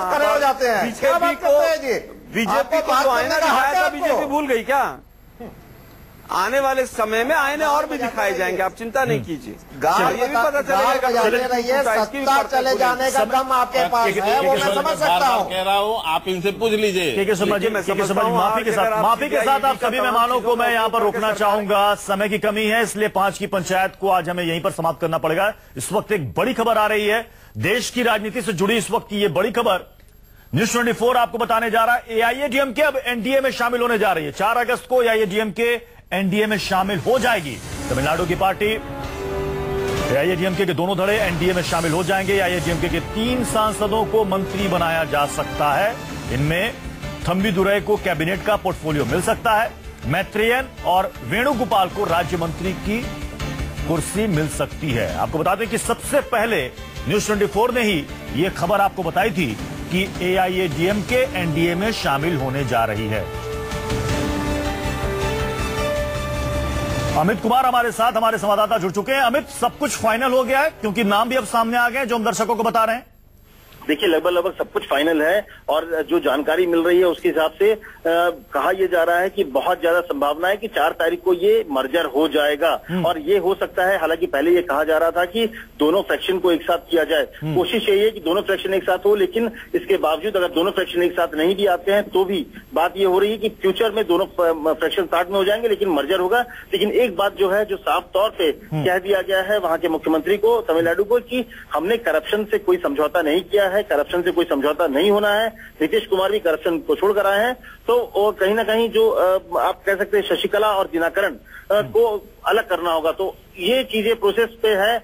खड़े हो जाते हैं। बीजेपी को जो आईना दिखाया था बीजेपी भूल गई क्या? आने वाले समय में आईने और भी दिखाए जाएंगे, आप चिंता नहीं कीजिए। ये भी पता चलेगा सत्ता चले जाने का दम आपके पास है, वो मैं समझ सकता हूँ। कह रहा हूँ, आप इनसे पूछ लीजिए। माफी के साथ आप सभी मेहमानों को मैं यहाँ पर रोकना चाहूंगा। समय की कमी है, इसलिए 5 की पंचायत को आज हमें यहीं पर समाप्त करना पड़ेगा। इस वक्त एक बड़ी खबर आ रही है, देश की राजनीति से जुड़ी इस वक्त की ये बड़ी खबर न्यूज 24 आपको बताने जा रहा है। एआईएडीएमके अब एनडीए में शामिल होने जा रही है। 4 अगस्त को एआईएडीएमके एनडीए में शामिल हो जाएगी। तमिलनाडु की पार्टी एआईएडीएमके के दोनों धड़े एनडीए में शामिल हो जाएंगे। एआईएडीएमके के 3 सांसदों को मंत्री बनाया जा सकता है। इनमें थम्बीदुरई को कैबिनेट का पोर्टफोलियो मिल सकता है। मैत्रेयन और वेणुगोपाल को राज्य मंत्री की कुर्सी मिल सकती है। आपको बता दें कि सबसे पहले न्यूज 24 ने ही यह खबर आपको बताई थी कि एआईएडीएमके एनडीए में शामिल होने जा रही है। अमित कुमार हमारे साथ, हमारे संवाददाता जुड़ चुके हैं। अमित, सब कुछ फाइनल हो गया है क्योंकि नाम भी अब सामने आ गए जो हम दर्शकों को बता रहे हैं? देखिए, लगभग सब कुछ फाइनल है और जो जानकारी मिल रही है उसके हिसाब से कहा यह जा रहा है कि बहुत ज्यादा संभावना है कि 4 तारीख को ये मर्जर हो जाएगा। और ये हो सकता है, हालांकि पहले ये कहा जा रहा था कि दोनों फ्रैक्शन को एक साथ किया जाए। कोशिश यही है कि दोनों फ्रैक्शन एक साथ हो, लेकिन इसके बावजूद अगर दोनों फ्रैक्शन एक साथ नहीं भी आते हैं तो भी बात ये हो रही है कि फ्यूचर में दोनों फ्रैक्शन साथ में हो जाएंगे लेकिन मर्जर होगा। लेकिन एक बात जो है, जो साफ तौर पे कह दिया गया है वहां के मुख्यमंत्री को, तमिलनाडु को, कि हमने करप्शन से कोई समझौता नहीं किया है, करप्शन से कोई समझौता नहीं होना है। नीतीश कुमार भी करप्शन को छोड़कर आए हैं। तो और कहीं ना कहीं जो आप कह सकते हैं शशिकला और दिनाकरण को अलग करना होगा। तो ये चीजें प्रोसेस पे है,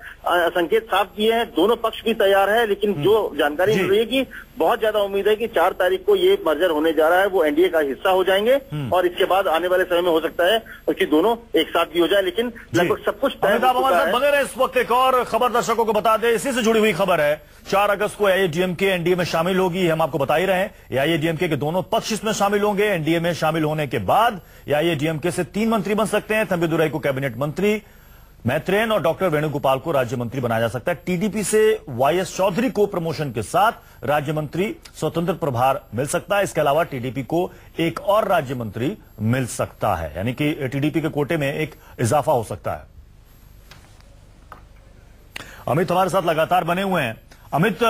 संकेत साफ किए हैं, दोनों पक्ष भी तैयार है। लेकिन जो जानकारी मिल रही है कि बहुत ज्यादा उम्मीद है कि 4 तारीख को ये मर्जर होने जा रहा है, वो एनडीए का हिस्सा हो जाएंगे और इसके बाद आने वाले समय में हो सकता है कि दोनों एक साथ भी हो जाए। लेकिन लगभग सब कुछ तय हो चुका है। बने रहे इस वक्त एक और खबर दर्शकों को बता दें, इसी से जुड़ी हुई खबर है। 4 अगस्त को एआईएडीएमके एनडीए में शामिल होगी, हम आपको बता ही रहे हैं। एआईएडीएमके के दोनों पक्ष इसमें शामिल होंगे। एनडीए में शामिल होने के बाद एआईएडीएमके से 3 मंत्री बन सकते हैं। थम्बीदुरई को कैबिनेट मंत्री, मैत्रेयन और डॉक्टर वेणुगोपाल को राज्य मंत्री बनाया जा सकता है। टीडीपी से वाईएस चौधरी को प्रमोशन के साथ राज्य मंत्री स्वतंत्र प्रभार मिल सकता है। इसके अलावा टीडीपी को एक और राज्य मंत्री मिल सकता है, यानी कि टीडीपी के कोटे में एक इजाफा हो सकता है। अमित हमारे साथ लगातार बने हुए हैं। अमित,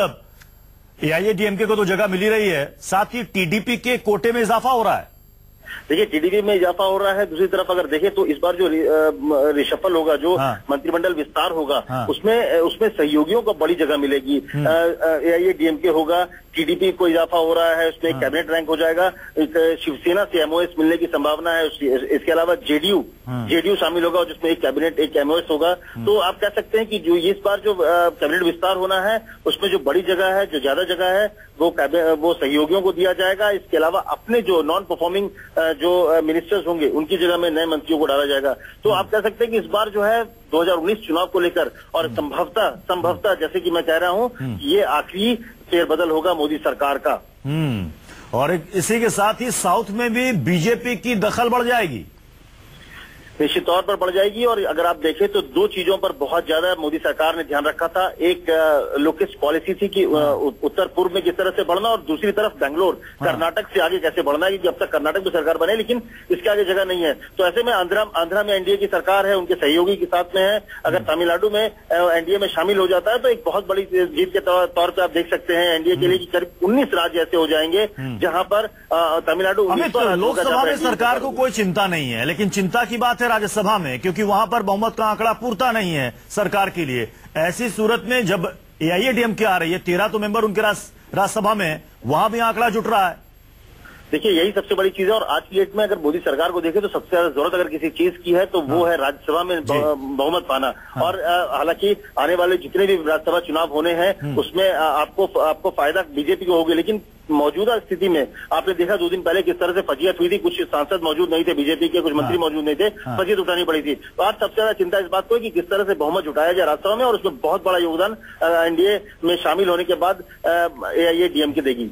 एआईएडीएमके को तो जगह मिली रही है, साथ ही टीडीपी के कोटे में इजाफा हो रहा है। देखिए, टीडीपी में इजाफा हो रहा है। दूसरी तरफ अगर देखें तो इस बार जो रिशफल होगा, जो मंत्रिमंडल विस्तार होगा, उसमें सहयोगियों को बड़ी जगह मिलेगी। एआईएडीएमके होगा, टीडीपी को इजाफा हो रहा है, उसमें कैबिनेट रैंक हो जाएगा। शिवसेना से एमओएस मिलने की संभावना है। इसके अलावा जेडीयू शामिल होगा और जिसमें एक कैबिनेट एक एमओएस होगा। तो आप कह सकते हैं कि जो इस बार जो कैबिनेट विस्तार होना है उसमें जो बड़ी जगह है, जो ज्यादा जगह है, वो सहयोगियों को दिया जाएगा। इसके अलावा अपने जो नॉन परफॉर्मिंग जो मिनिस्टर्स होंगे उनकी जगह में नए मंत्रियों को डाला जाएगा। तो आप कह सकते हैं कि इस बार जो है 2019 चुनाव को लेकर और संभवतः जैसे कि मैं कह रहा हूं, ये आखिरी फेरबदल होगा मोदी सरकार का। और इसी के साथ ही साउथ में भी बीजेपी की दखल बढ़ जाएगी, निश्चित तौर पर बढ़ जाएगी। और अगर आप देखें तो 2 चीजों पर बहुत ज्यादा मोदी सरकार ने ध्यान रखा था। एक लोकेस्ट पॉलिसी थी कि उत्तर पूर्व में किस तरह से बढ़ना, और दूसरी तरफ बेंगलोर, कर्नाटक से आगे कैसे बढ़ना है, क्योंकि अब तक कर्नाटक में सरकार बने लेकिन इसके आगे जगह नहीं है। तो ऐसे में आंध्रा में एनडीए की सरकार है, उनके सहयोगी के साथ में है। अगर तमिलनाडु में एनडीए में शामिल हो जाता है तो एक बहुत बड़ी जीत के तौर पर आप देख सकते हैं एनडीए के लिए कि करीब 19 राज्य ऐसे हो जाएंगे जहां पर तमिलनाडु। लोकसभा में सरकार को कोई चिंता नहीं है, लेकिन चिंता की बात है राज्यसभा में, क्योंकि वहां पर बहुमत का आंकड़ा पूरता नहीं है सरकार के लिए। ऐसी सूरत में जब एआईएडीएमके आ रही है, 13 तो मेंबर उनके राज्यसभा में, वहां भी आंकड़ा जुट रहा है। देखिए, यही सबसे बड़ी चीज है। और आज की डेट में अगर मोदी सरकार को देखें तो सबसे ज्यादा जरूरत अगर किसी चीज की है तो वो है राज्यसभा में बहुमत पाना। और हालांकि आने वाले जितने भी राज्यसभा चुनाव होने हैं उसमें आपको फायदा बीजेपी को होगा। लेकिन मौजूदा स्थिति में आपने देखा 2 दिन पहले किस तरह से फजीयत हुई थी, कुछ सांसद मौजूद नहीं थे बीजेपी के, कुछ मंत्री मौजूद नहीं थे, फजीयत उठानी पड़ी थी। तो आज सबसे ज्यादा चिंता इस बात को है कि किस तरह से बहुमत जुटाया जाए राज्यसभा में, और उसमें बहुत बड़ा योगदान एनडीए में शामिल होने के बाद एआईएडीएमके देगी।